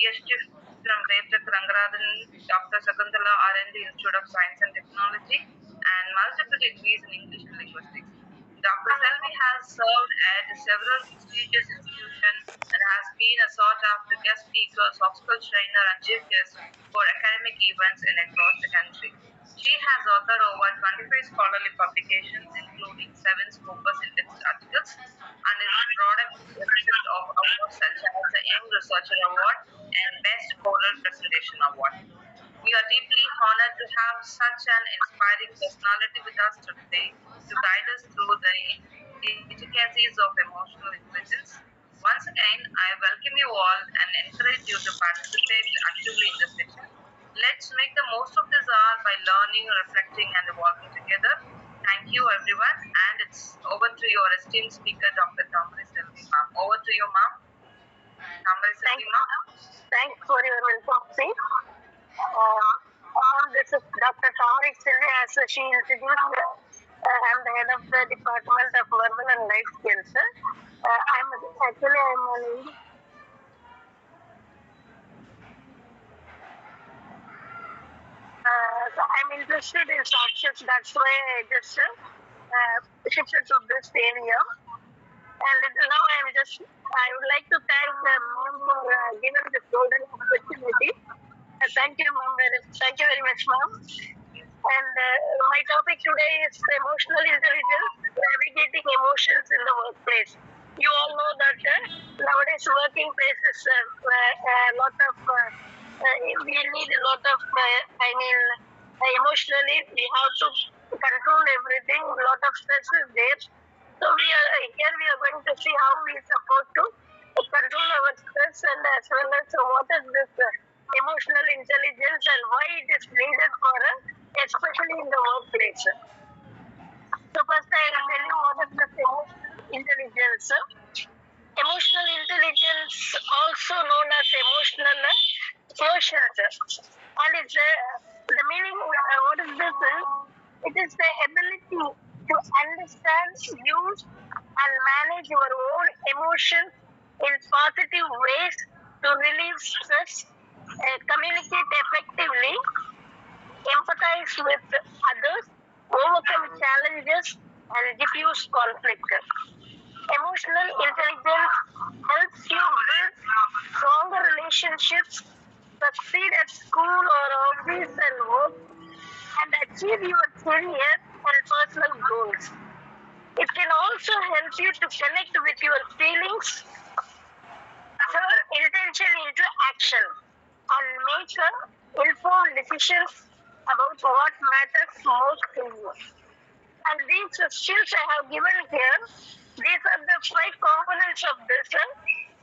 PhD from Devtak Rangaradhan, Dr. Sakuntala R&D Institute of Science and Technology, and multiple degrees in English and linguistics. Dr. Selvi has served at several prestigious institutions and has been a sought-after guest speaker, soft skills trainer, and chief guest for academic events in across the country. She has authored over 25 scholarly publications, including 7 Scopus Index articles, and is the product recipient of awards such as the Young Researcher Award and Best Oral Presentation Award. We are deeply honored to have such an inspiring personality with us today to guide us through the intricacies of emotional intelligence. Once again, I welcome you all and encourage you to participate actively in this session. Let's make the most of this hour by learning, reflecting, and evolving together. Thank you, everyone, and it's over to your esteemed speaker, Dr. Tamari Selvi, ma'am. Over to you, ma'am. Tamari Selvi, ma'am. Thanks for your welcome speech. This is Dr. Tamari Selvi. As she introduced, I'm the head of the Department of Verbal and Life Skills. I'm an so I'm interested in soft skills. That's why I just shifted to this area. And now I would like to thank ma'am for giving this golden opportunity. Thank you, ma'am. Thank you very much, ma'am. And my topic today is emotional intelligence, navigating emotions in the workplace. You all know that nowadays working places a lot of we need a lot of emotionally we have to control everything. A lot of stress is there. So we are going to see how we are supposed to control our stress and as well as what is this emotional intelligence and why it is needed for us, especially in the workplace. So first I will tell you what is this emotional intelligence. Emotional intelligence, also known as emotional quotient, and it's the meaning. What is this? It is the ability to understand, use, and manage your own emotions in positive ways to relieve stress, communicate effectively, empathize with others, overcome challenges, and diffuse conflict. Emotional intelligence helps you build stronger relationships, succeed at school or office and work, and achieve your career and personal goals. It can also help you to connect with your feelings, turn intention into action, and make informed decisions about what matters most to you. And these skills I have given here, these are the 5 components of this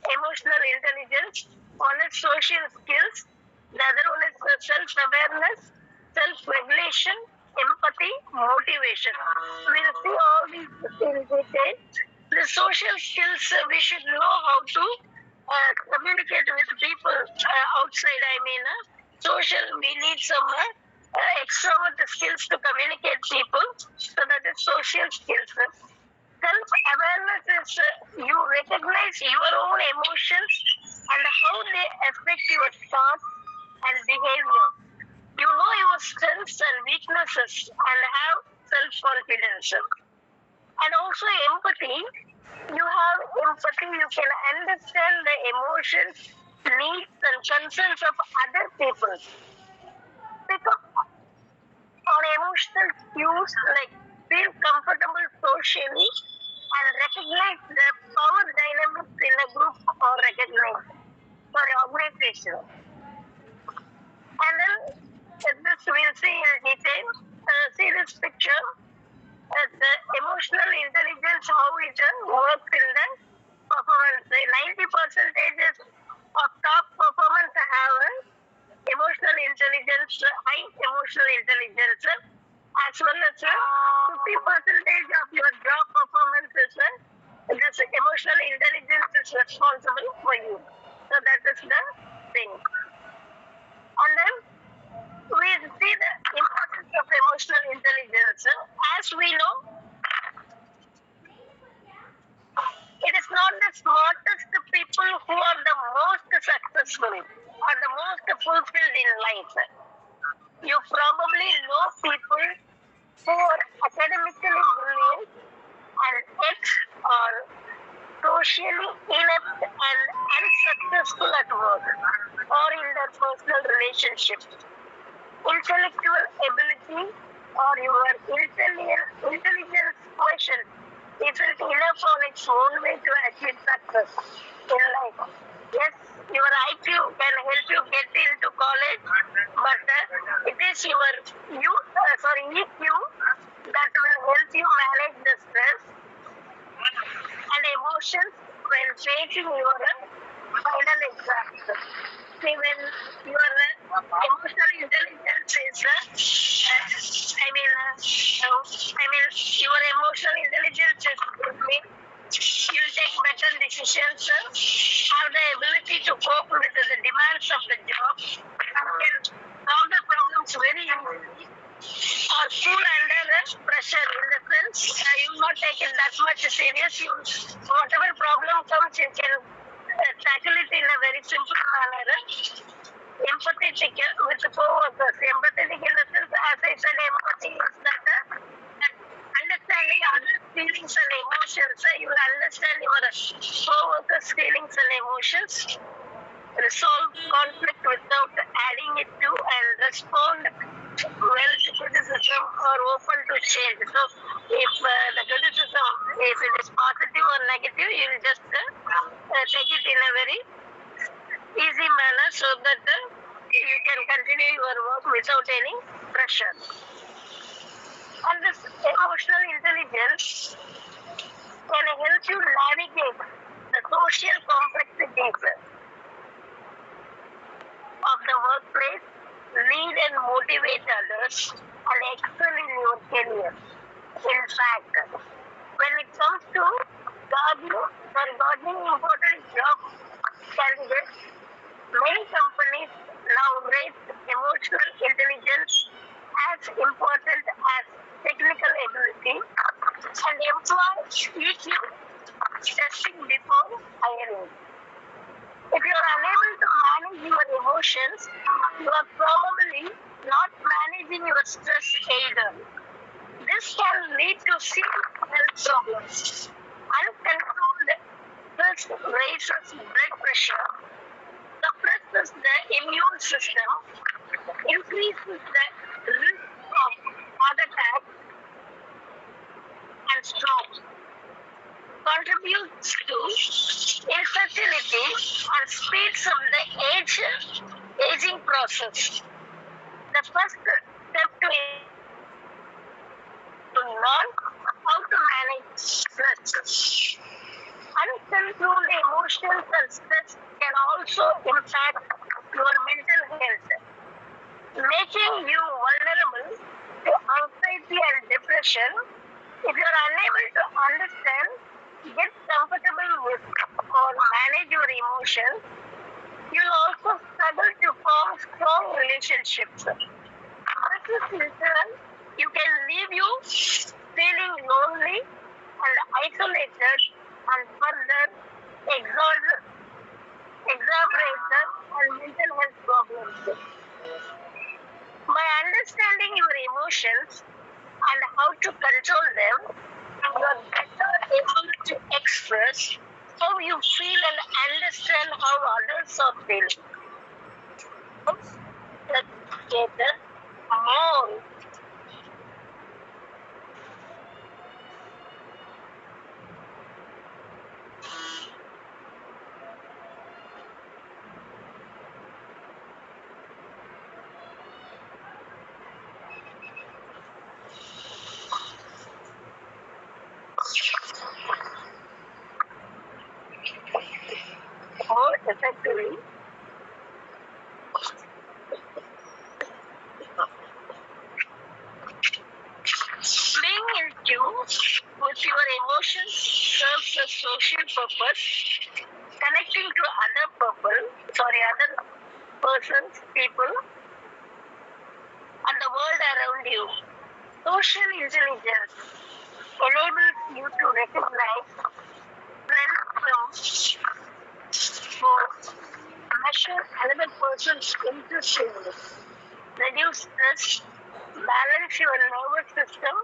emotional intelligence. One is social skills, the other one is self-awareness, self-regulation, empathy, motivation. We'll see all these in detail. The social skills, we should know how to communicate with people outside. Social, we need some extrovert skills to communicate people. So that is social skills. Self-awareness is you recognize your own emotions and how they affect your thoughts and behavior. You know your strengths and weaknesses and have self-confidence. And also empathy. You have empathy. You can understand the emotions, needs, and concerns of other people. Pick up on emotional cues like feel comfortable socially and recognize the power dynamics in a group or organization. And then this we'll see in detail. See this picture. The emotional intelligence, how it works in the performance. 90% of top performance have emotional intelligence, high emotional intelligence, as well as 50% of your job performance is this emotional intelligence is responsible for you. So that is the thing. And then we see the importance of emotional intelligence. As we know, it is not the smartest people who are the most successful. life. You probably know people who are academically brilliant and yet are socially inept and unsuccessful at work or in their personal relationships. Intellectual ability or your intelligence quotient isn't enough on its own way to achieve success in life. Yes, your IQ can help you get into college, but it is your EQ that will help you manage the stress and emotions when facing your final exams. See, when your emotional intelligence is, your emotional intelligence is good, means you'll take better decisions, have the ability to cope with the demands of the job, and can solve the problems very easily or cool under pressure in the sense you will not take it that much serious. Whatever problem comes, you can tackle it in a very simple manner. Empathetic with the co-workers. Empathetic in the sense, as I said, empathy is that understanding others' feelings and emotions. You will understand your co-workers' feelings and emotions. Resolve conflict without adding it to, and respond well to criticism or open to change. So, if the criticism, if it is positive or negative, you will just take it in a very easy manner so that you can continue your work without any pressure. And this emotional intelligence can help you navigate the social complexities of the workplace, lead and motivate others, and excel in your career. In fact, when it comes to garnering important job candidates, many companies now rate emotional intelligence as important as technical ability and employ EQ testing before hiring. If you are unable to manage your emotions, you are probably not managing your stress either. This can lead to serious health problems. Uncontrolled stress raises blood pressure, suppresses the immune system, increases the risk of heart attack and stroke, contributes to infertility and speeds up the aging process. The first step to learn how to manage stress. Uncontrolled emotions and stress can also impact your mental health, making you vulnerable to anxiety and depression. If you are unable to understand, get comfortable with, or manage your emotions, you'll also struggle to form strong relationships. This is in turn, you can leave you feeling lonely and isolated and further exacerbate the mental health problems. By understanding your emotions and how to control them, you are better able to express how you feel and understand how others are feeling. Let's get more. More effectively. Being in tune with your emotions serves a social purpose, connecting to other persons, people, and the world around you. Social intelligence enables you to recognize trends from both measure another person's interest in you. reduce stress, balance your nervous system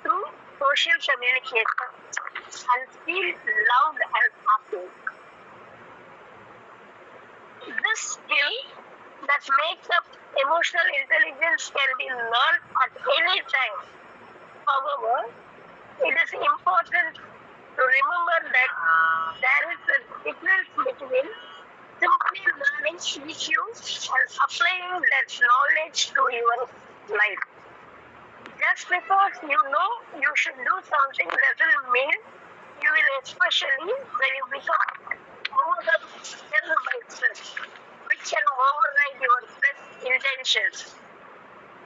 through social communication, and feel loved and happy. This skill that makes up emotional intelligence can be learned at any time. However, it is important to remember that there is a difference between simply learning issues and applying that knowledge to your life. Just because you know you should do something doesn't mean you will, especially when you become overwhelmed by stress, which can override your best intentions.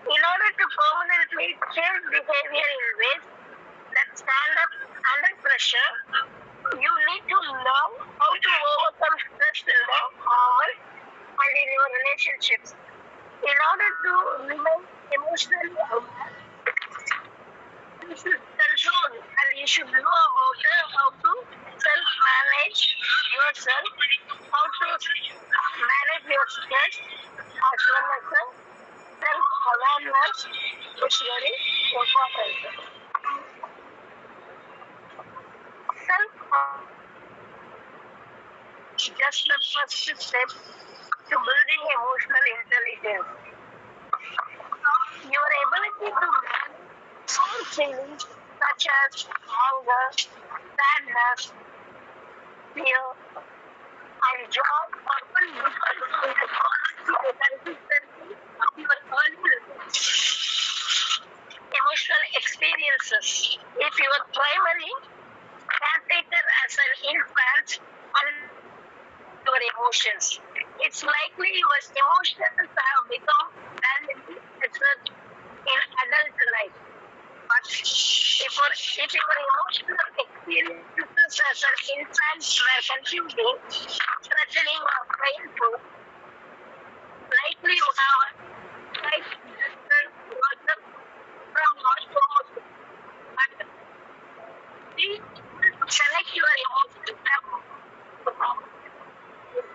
In order to permanently change behavior in ways that stand up under pressure, you need to learn how to overcome stress in the home and in your relationships. In order to remain emotionally aware, you should control and you should know how to self-manage yourself, how to manage your stress, as well as self-awareness is very important. Self-awareness is just the first step to building emotional intelligence. Your ability to manage core feelings such as anger, sadness, fear, and joy often depends on the quality and consistency of your early emotional experiences. If your primary caretaker as an infant and your emotions, it's likely your emotions have become valuable in adult life. But if your emotional experiences as an infant were confusing, threatening, or painful, likely you have tried yourself from not emotions. But be able to connect your emotions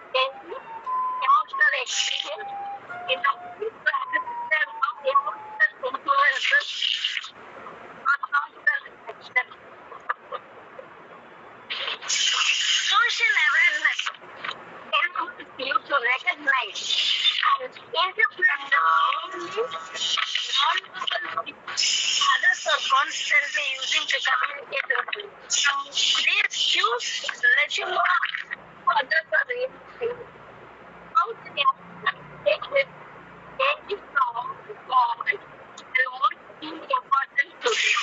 emotional experience in a way to understand how emotional influences are constant action. Social awareness enables you to recognize and interpret the non-verbal cues others are constantly using to communicate with you. These cues let you know how others are reacting, how the emotional state is changing from moment to moment, and what is important to them.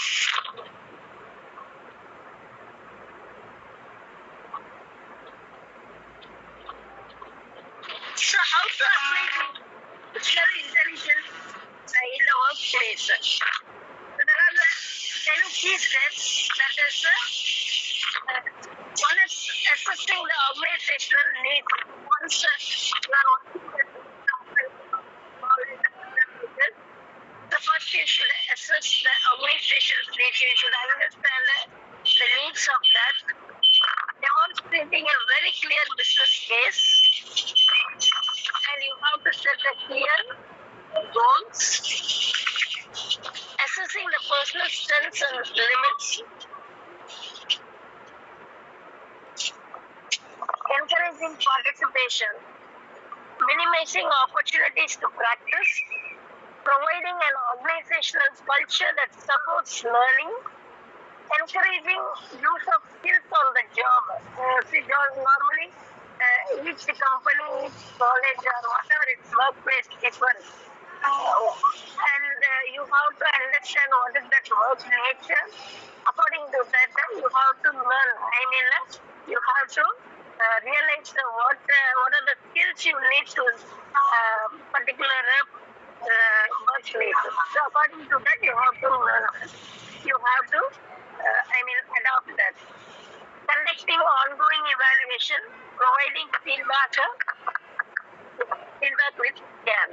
So how to apply emotional intelligence in the workplace? So there are the 10 key steps. That is one is assessing the organizational needs. Once you are working with the first you should assess the organization's needs. You should understand the needs of that, demonstrating a very clear business case, and you have to set a clear goals, assessing the personal strengths and limits, encouraging participation, minimizing opportunities to practice, providing an organizational culture that supports learning, encouraging use of skills on the job. Normally, each company, each college, or whatever its workplace differs. And you have to understand what is that work nature. According to that, you have to learn. You have to realize what are the skills you need to particular workplace. So according to that, you have to learn. You have to adopt that. Conducting ongoing evaluation, providing feedback with care.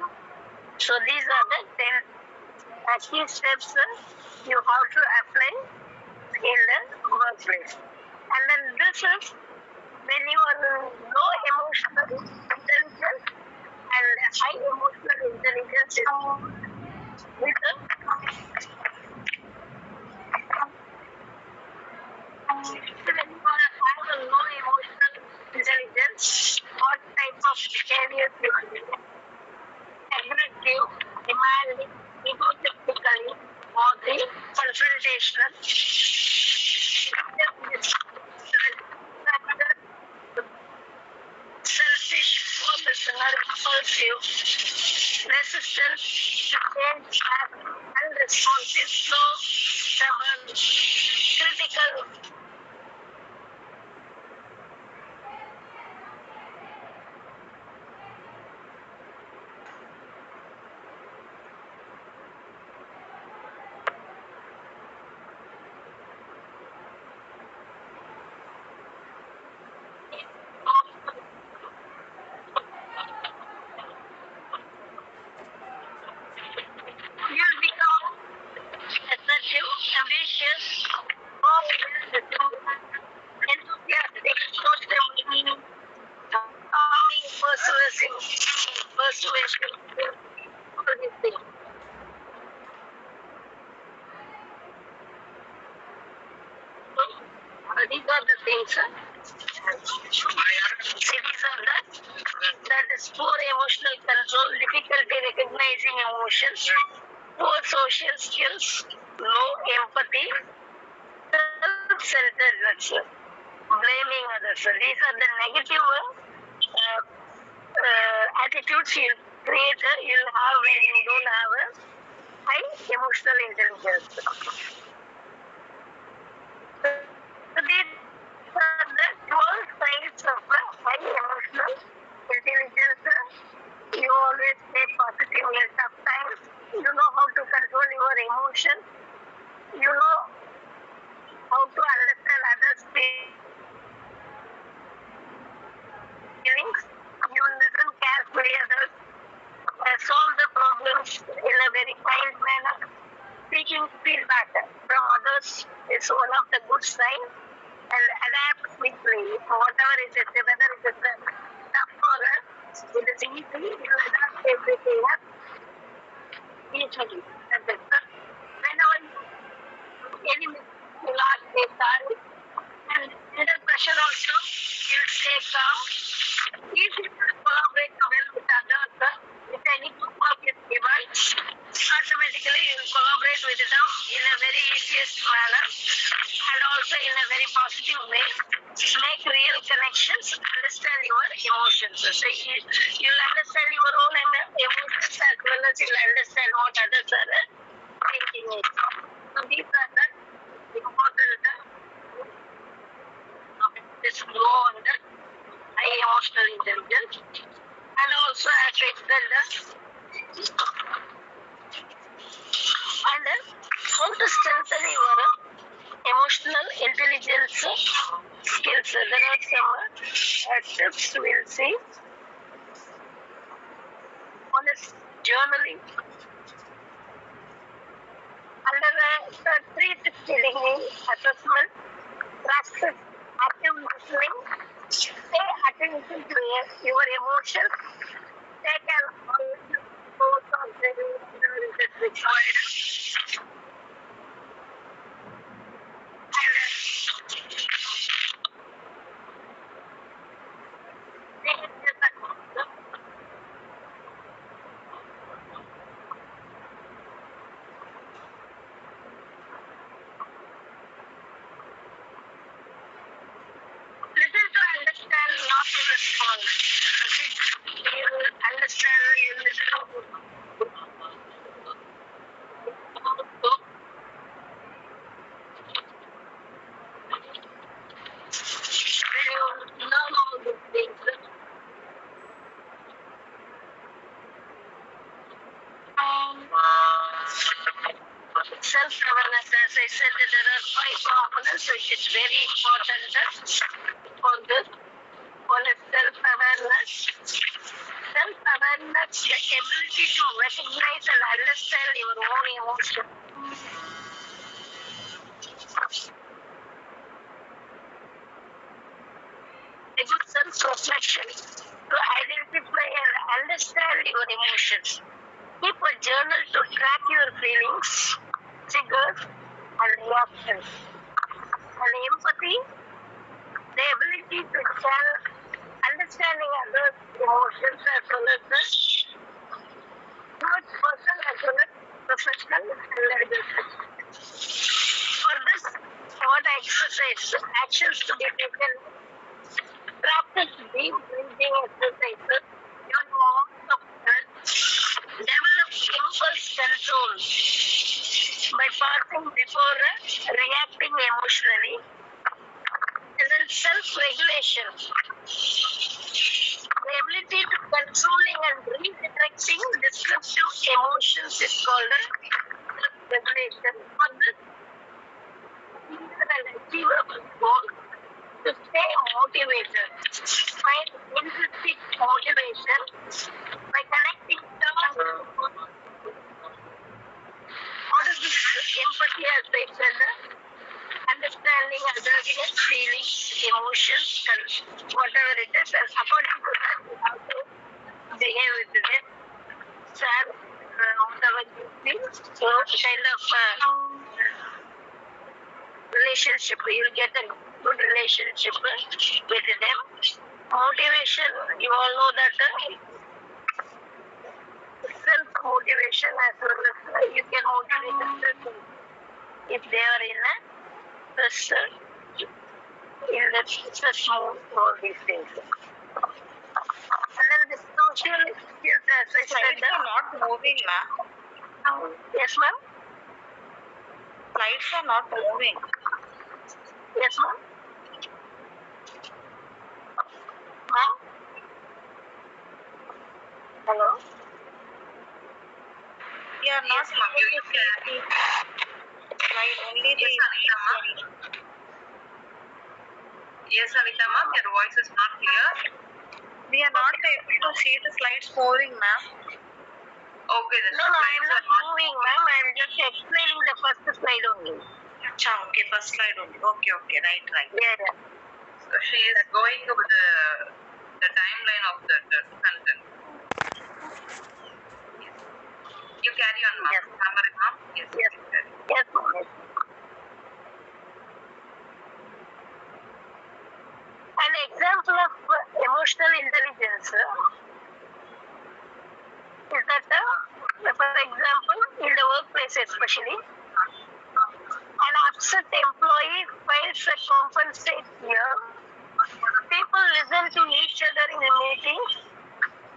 So these are the 10 key steps you have to apply in the workplace. And then this is when you are low emotional intelligence and high emotional intelligence When you have a low emotional intelligence, what type of behaviors you are doing? Aggressive, demanding, egotistically, morbid, confrontational, selfish, positional, impulsive, resistant, change, unresponsive, slow, stubborn, critical. You'll become assertive, ambitious, enthusiastic, sociable, calming, persuasive, all these things. These are the things. These are that is poor emotional control, difficulty recognizing emotions, poor social skills, low empathy, self-centeredness, blaming others. These are the negative attitudes you'll have when you don't have a high emotional intelligence. So these are the 12 signs of a high emotional intelligence. You always stay positive in tough times. You know how to control your emotions. You know how to understand others' feelings. You listen carefully others. Solve the problems in a very kind manner. Seeking feedback from others is one of the good signs, and adapt quickly. Whatever it is, whether it is tough for us, it is easy. You adapt everything easily. That's it. Whenever any mistake, you ask a sorry, and under pressure also, you stay calm. Easy to collaborate well with others. If any group of is given, automatically you will collaborate with them in a very easiest manner and also in a very positive way. Make real connections, understand your emotions. So you'll understand your own emotions as well as you'll understand what others are thinking. So these are the important this grow on the high emotional intelligence. And also as I said, and how to strengthen your emotional intelligence skills. There are some tips we'll see. One is journaling. Under the 360-degree assessment, practice active listening. Pay attention to your emotions. Take an honest course of the is required. Listen to understand, not to respond. You understand, you listen. When you learn all these things, self-awareness, as I said, there are 5 components which is very important for this. One is self-awareness. Self-awareness, the ability to recognize and understand your own emotions. A good self-reflection to identify and understand your emotions. Keep a journal to track your feelings, triggers, and reactions. And empathy, the ability to channel understanding others' emotions as well as the towards personal as well as professional and leadership. For this, what exercise actions to be taken, practice deep breathing exercises, your moments of breath, develop impulse control by pausing before reacting emotionally, and then self-regulation. The ability to controlling and redirecting disruptive emotions is called self-regulation. For this, and achievable goal to stay motivated. Find intrinsic motivation by connecting dots. What is this empathy as I said? Understanding others' feelings, emotions, and whatever it is, and according to that, you have to behave with them. Share whatever you feel. So, kind of relationship, you'll get a good relationship with them. Motivation, you all know that self-motivation as well as you can motivate yourself if they are in a stress, in the stress mode, all these things. And then the social skills, as I said. Slides are not moving, ma'am. Yes, ma'am? Slides are not moving. Yes, ma'am? Ma'am? Hello? We are not moving. You can. Slide only the. Yes, Anita ma'am, your voice is not clear. We are not able to see the slides moving, ma'am. Okay, the No, I am slides not are moving, ma'am. I am just explaining the first slide only. Acha, okay, first slide only. Okay, right. Yeah. So she is going over the timeline of the content. Yes. You carry on, ma'am. Yes. Summary, ma'am. Yes. Yes, ma'am. Yes. An example of emotional intelligence is that, for example, in the workplace especially, an upset employee files a compensate here. People listen to each other in a meeting.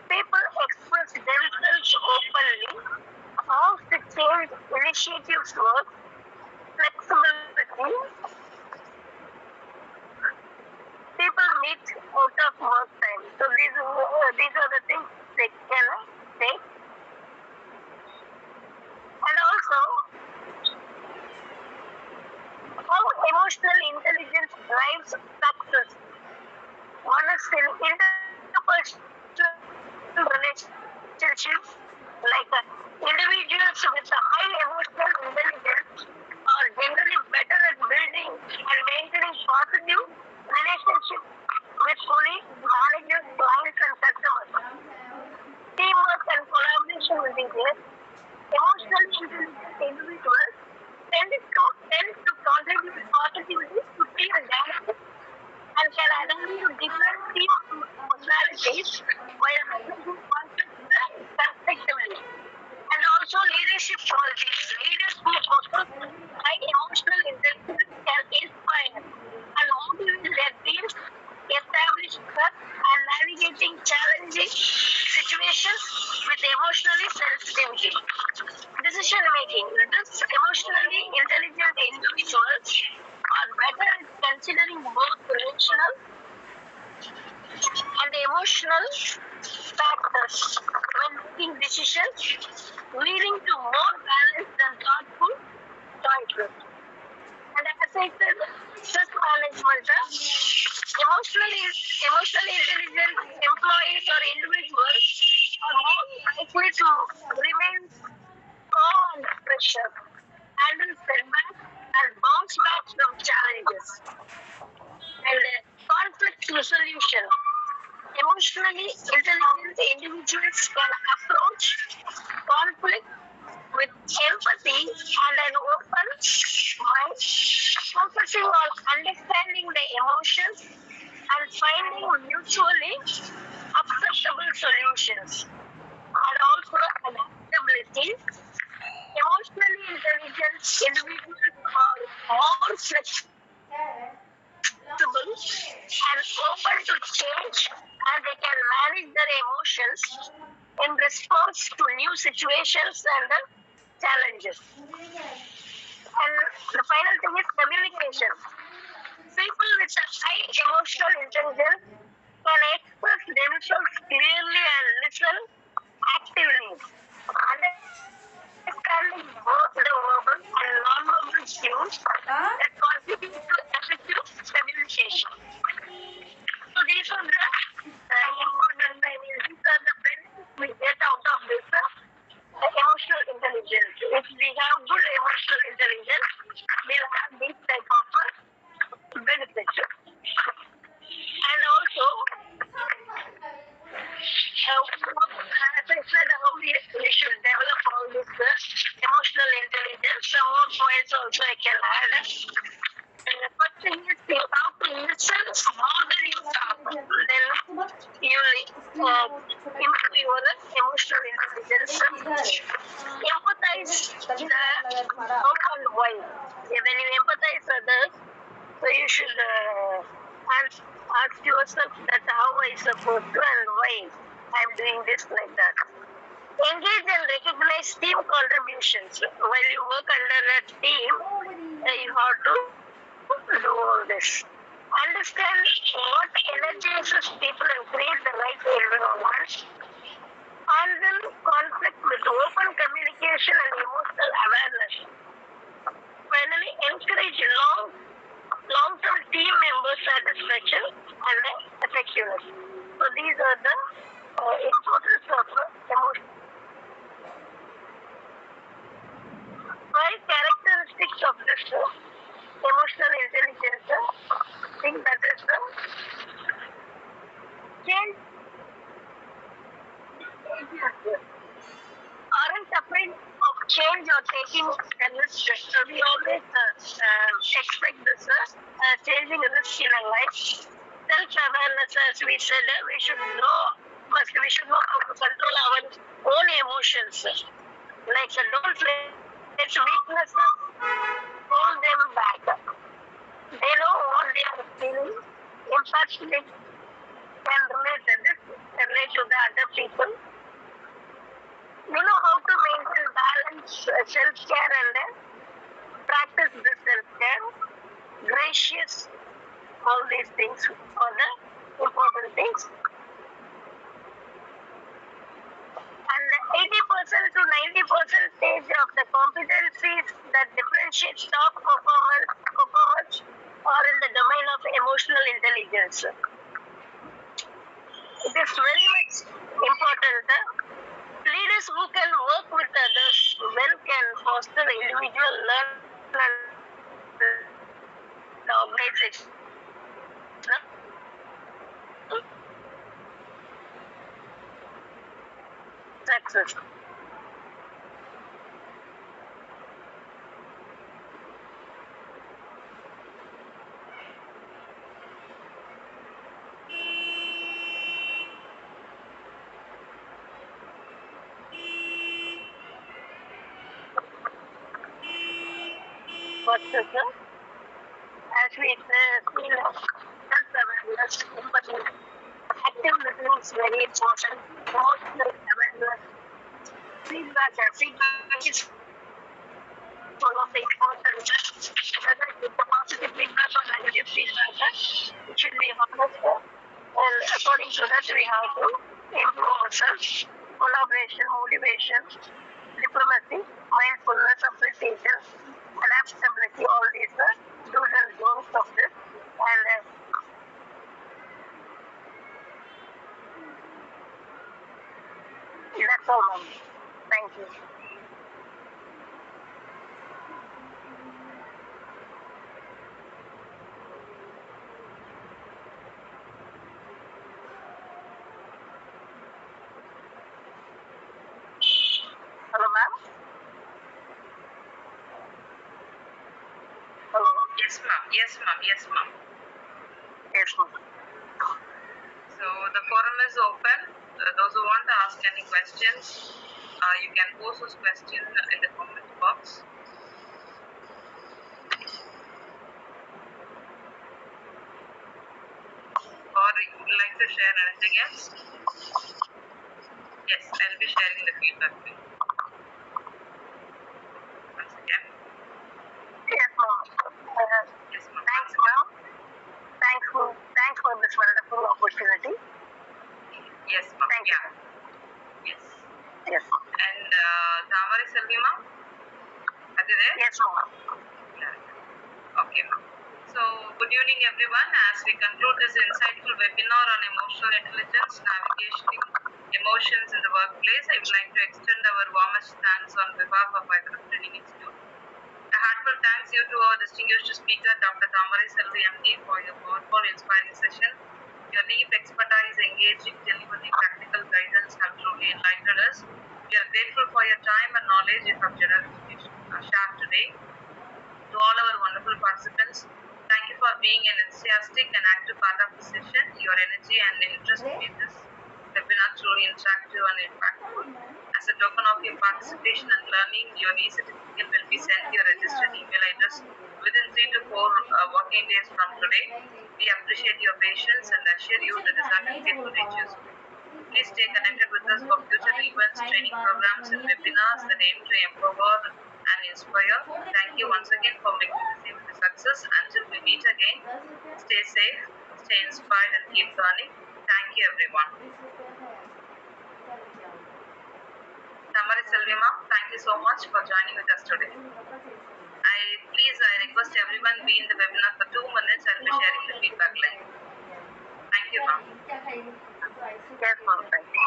People express themselves openly. How to change initiatives work, flexibility. People meet out of work time. So these are the things they can take. And also, how emotional intelligence drives success. One is in interpersonal relationships, like individuals with a high emotional intelligence are generally better at building and maintaining positive relationships with colleagues, managers, clients, and customers. Teamwork and collaboration will be there. Emotional intelligent individuals tend to contribute positively to team dynamics and can adapt to different team personalities while handling conflicts constructively. And also leadership qualities. Leaders who possess high emotional intelligence can inspire and motivate their teams, establish trust, and navigating challenging situations with emotionally sensitivity. Decision making. These emotionally intelligent individuals are better at considering both rational and emotional factors when making decisions, leading to more balanced and thoughtful choices. And as I said, stress management, emotionally intelligent employees or individuals are more likely to remain calm under pressure, handle setbacks, and bounce back from challenges. And conflict resolution. Emotionally intelligent individuals can approach conflict with empathy and an open mind, focusing on understanding the emotions and finding mutually acceptable solutions, and also adaptability. Emotionally intelligent individuals are more flexible and open to change, and they can manage their emotions in response to new situations and challenges. And the final thing is communication. People with a high emotional intelligence can express themselves clearly and listen actively. Understanding both the verbal and non-verbal cues that contribute to effective communication. So these are the important, I mean, these are the benefits we get out of this emotional intelligence. If we have good emotional intelligence, we'll have these type of benefits. And also, as I said, how we should develop all this emotional intelligence. Some more points also I can add. And the first thing is you have to listen more than you talk. Then you improve your emotional intelligence. Empathize the how and why. When you empathize others, so you should ask yourself that how I supposed to and why I'm doing this like that. Engage and recognize team contributions. While you work under a team, you have to do all this. Understand what energizes people and create the right environment. Handle conflict with open communication and emotional awareness. Finally, encourage long-term team member satisfaction and effectiveness. So these are the importance of emotion. Five characteristics of this emotional intelligence. I think that is the change. Aren't afraid of change or taking a risk. So we always expect this changing risk in our life. Self-awareness, as we said, we should know first. We should know how to control our own emotions. Like don't let weaknesses hold them back. They know what they are feeling. In fact, they can relate to the other people. We know how to maintain balance, self-care, and practice this self-care. Gracious, all these things are the important things. And 80% to 90% of the competencies that differentiate top performance are in the domain of emotional intelligence. It is very much important. Leaders who can work with others well can foster individual learn and organization success. What's this? As we feel self-awareness, empathy, active listening is very important. Emotional awareness, feedback. Feedback is one of the important. Whether it's a positive feedback or negative feedback, it should be honest. And according to that, we have to improve ourselves. Collaboration, motivation, diplomacy, mindfulness, appreciation, adaptability, all these do's and don'ts of this. And that's all, ma'am. Thank you. Yes, ma'am. Yes, ma'am. Yes, ma'am. Yes, ma'am. So the forum is open. Those who want to ask any questions, you can post those questions in the comment box. Or you would like to share anything else? Yes, I'll be sharing the feedback link. Once again. Yes, ma'am. Yes, ma'am. Thanks, ma'am. Thanks for this wonderful opportunity. Yes, ma'am. Thank you. Yes. Yes, ma'am. And Tamari Selvi, ma'am? Are you there? Yes, ma'am. Yeah. Okay, ma'am. So, good evening, everyone. As we conclude this insightful webinar on emotional intelligence, navigating emotions in the workplace, I would like to extend our warmest thanks on behalf of Hyderabad Training Institute. A heartfelt thanks you to our distinguished speaker, Dr. Tamari Selvi, MD, for your powerful, inspiring session. Your deep expertise, engaging delivery, practical guidance have truly enlightened us. We are grateful for your time and knowledge you have generously shared today. To all our wonderful participants, thank you for being an enthusiastic and active part of the session. Your energy and interest made this webinar truly interactive and impactful. As a token of your participation and learning, your e-certificate will be sent to your registered email address within 3 to 4 working days from today. We appreciate your patience and assure you that the certificate will reach you soon. Please stay connected with us for future events, training programs, and webinars that aim to empower and inspire. Thank you once again for making this event a success. Until we meet again, stay safe, stay inspired, and keep learning. Thank you, everyone. Tamari Selvi ma'am, thank you so much for joining with us today. I request everyone be in the webinar for 2 minutes. I'll be sharing the feedback link. Thank you, ma'am. Yes, ma'am. Thank you.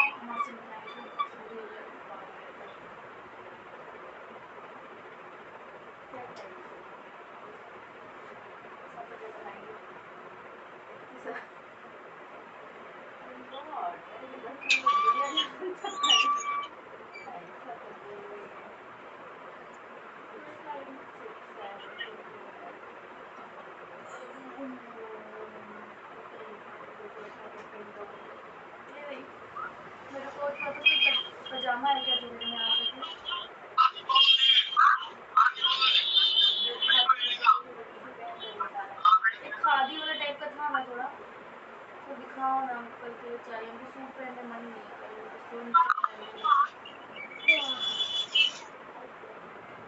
मेरे को तो सिर्फ पजामा है क्या जो मैं आ सकूं एक खादी वाला टाइप का था मैं थोड़ा तो दिखाओ ना कल के लिए चाहिए मुझे सूट पहनने मन नहीं है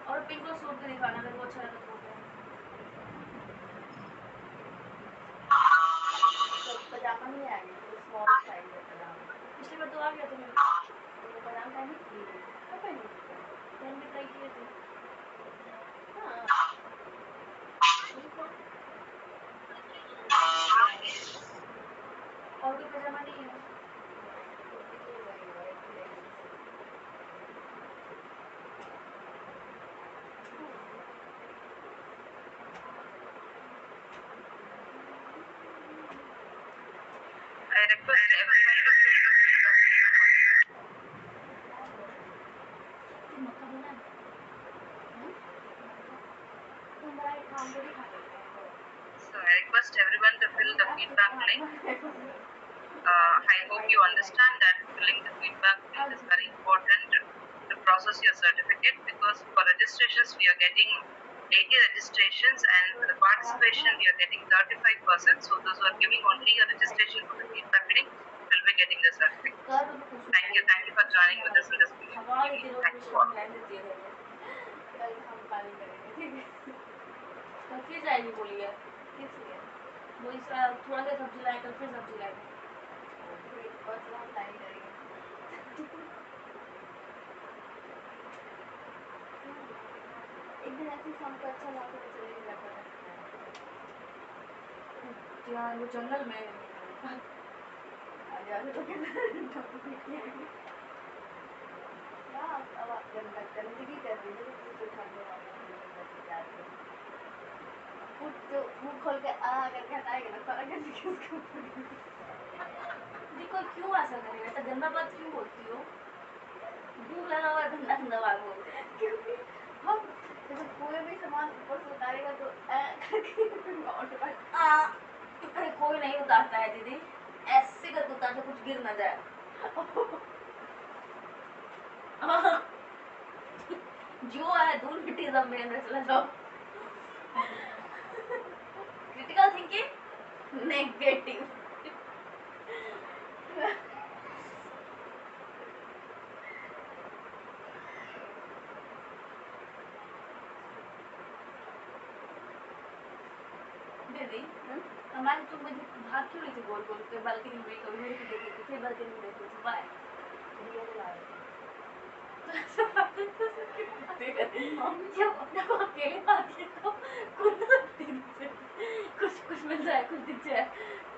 और पिंक को सूट भी दिखाना मेरे को अच्छा लगा तो पजामा नहीं आएगी तो स्मॉल साइज है पजामा पिछली बार तो आ गया था मेरे तो पजामा पहनी थी कब पहनी पहन भी ट्राई किए थे हाँ और कोई पजामा नहीं है I request everyone to fill the feedback link. So I request everyone to fill the feedback link. I hope you understand that filling the feedback link is very important to process your certificate, because for registrations we are getting 80 registrations and for the participation we are getting 35%. So those who are giving only a registration for the feedback link will be getting the certificate. Thank you for joining with us in this video. Thank you all. फिर जाएगी बोलिए वो इस थोड़ा सा सब्जी लाए कल फिर सब्जी लाए एक दिन ऐसे शाम को अच्छा वहाँ पे चले जाता है यार वो जंगल में आगे तो अब गंदगी कर रही है जो मुंह खोल के आ करके हटाएगा ना सारा गंदगी उसको देखो क्यों ऐसा करेगा तो गंदा बात क्यों बोलती हो भूख लगा हुआ गंदा गंदा बात बोलते हैं क्योंकि हम जैसे कोई भी सामान ऊपर से उतारेगा तो अरे कोई नहीं उतारता है दीदी, ऐसे करके उतारते कुछ गिर ना जाए। जो है धूल मिट्टी सब मेन में चला जाओ। Critical thinking negative. दीदी हमारी तुम मुझे भाग क्यों रही थी गोल गोल के बालकनी में, कभी मेरे को देखी थी फिर बालकनी में देखी थी बाय दिया जला रहे मम्मी जब अपने को अकेले पाती है तो कुछ कुछ मिल जाए, कुछ दिख जाए,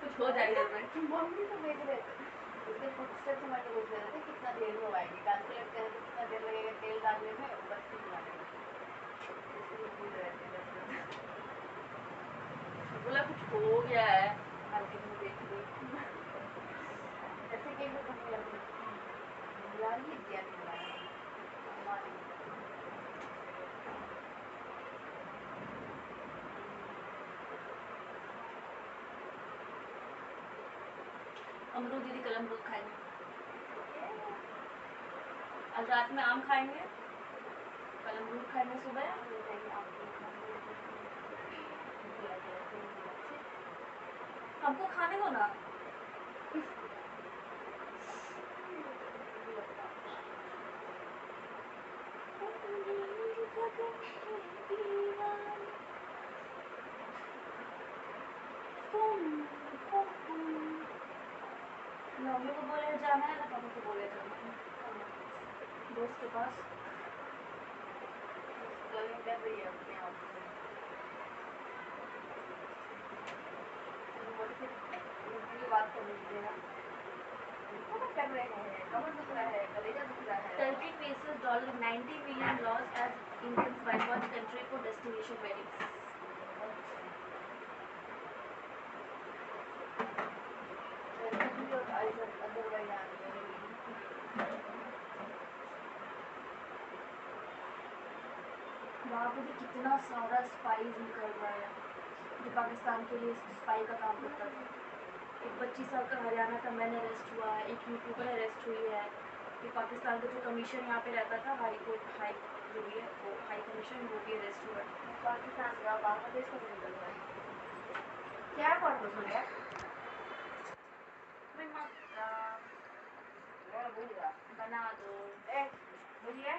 कुछ हो जाए घर में। मम्मी तो भेज रहे थे उसके फुटस्टेप से मैंने पूछ रहे थे कितना देर में आएगी, कैलकुलेट कर रहे थे कितना देर लगेगा तेल डालने में, बस कितना लगेगा इसलिए पूछ रहे थे। बोला कुछ हो गया है बालकनी में देख ली ऐसे कहीं को कमी लग रही यार, ये दिया नहीं मिला हमारी अमरूद। दीदी कल अमरूद खाएंगे, आज रात में आम खाएंगे, कल अमरूद खाएंगे सुबह। हमको खाने दो ना। मम्मी को बोले जाना है ना पापा को बोले जाना है दोस्त के पास, प्लानिंग कर रही है अपने आप से। बात कर लीजिएगा कर रहे हैं, कमर दुख रहा है, कलेजा दुख रहा है। Turkey faces $90 million loss as Indians bypass country for destination weddings. वहाँ पे भी कितना सारा स्पाइस निकल रहा है जो पाकिस्तान के लिए स्पाई का काम करता था। एक 25 साल का हरियाणा का मैन अरेस्ट हुआ है, एक यूट्यूबर अरेस्ट हुई है। ये पाकिस्तान का जो कमीशन यहाँ पे रहता था, हाई कोर्ट हाई जो भी है वो हाई कमीशन, वो भी अरेस्ट हुआ है। पाकिस्तान का बांग्लादेश का निकल रहा है क्या पर्पस हो गया बना दो भैया